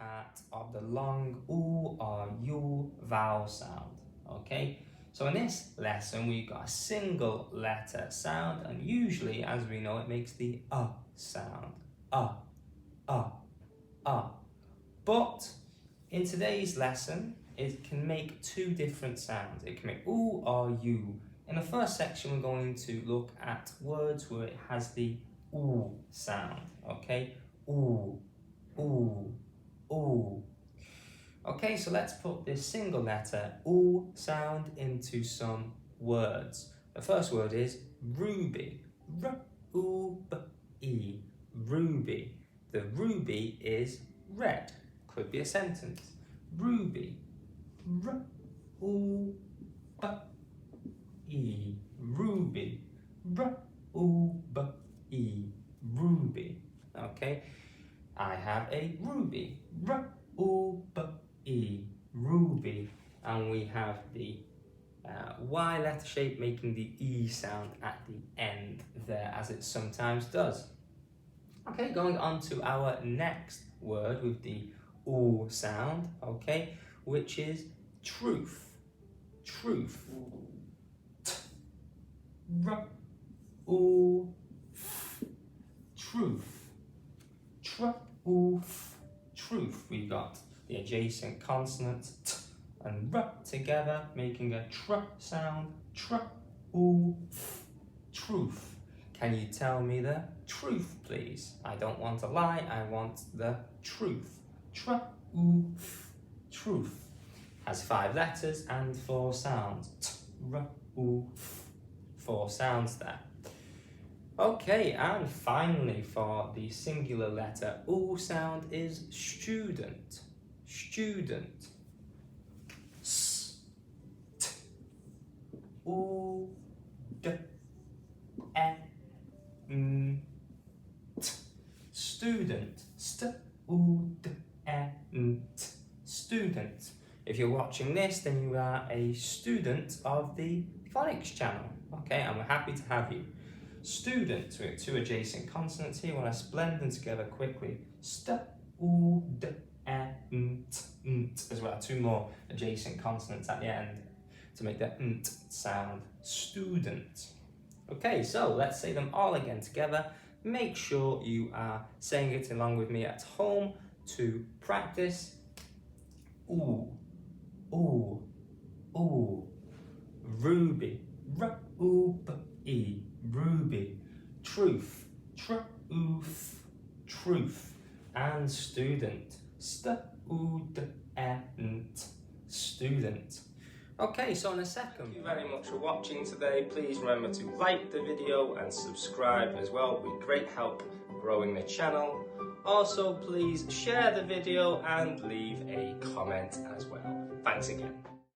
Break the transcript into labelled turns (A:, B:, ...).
A: at of the long oo or u vowel sound. Okay, so in this lesson we've got a single letter sound, and usually, as we know, it makes the sound. But in today's lesson, it can make two different sounds. It can make oo or u. In the first section, we're going to look at words where it has the oo sound. Okay, oo, oo, oo. Okay, so let's put this single letter oo sound into some words. The first word is ruby. R-U-B-E. Ruby. The ruby is red. Could be a sentence. Ruby. R-U-B-E. Ruby. R-U-B-E. Ruby. Okay, I have a ruby. R-U-B-E. Ruby. And we have the Y letter shape making the E sound at the end there, as it sometimes does. Okay, going on to our next word with the oo sound, okay, which is truth. Truth. T-r-u-f. Truth. Tr-u-f. Truth. We've got the adjacent consonants t and r together, making a tr sound. Tr-u-f. Truth. Can you tell me the truth, please? I don't want a lie, I want the truth. Tr-u-f. Truth. Has 5 letters and 4 sounds. T-r-u-f. 4 sounds there. Okay, and finally for the singular letter oo sound is student. Student. S-t-u-d-e-n-t. Student. St-u-d-e-n-t. Student. If you're watching this, then you are a student of the Phonics Channel. Okay, and we're happy to have you. Student. We have 2 adjacent consonants here. When I blend them together quickly, st-u-d-e-n-t, as well. 2 more adjacent consonants at the end to make the nt sound. Student. Okay, so let's say them all again together. Make sure you are saying it along with me at home to practice. Oo, oo, oo. Ruby. R-U-B-E. Ruby. Truth. Tr-u-f. Truth. And student. St-u-d-e-n-t. Student. Okay, so in a second. Thank you very much for watching today. Please remember to like the video and subscribe as well. It would be great help growing the channel. Also, please share the video and leave a comment as well. Thanks again.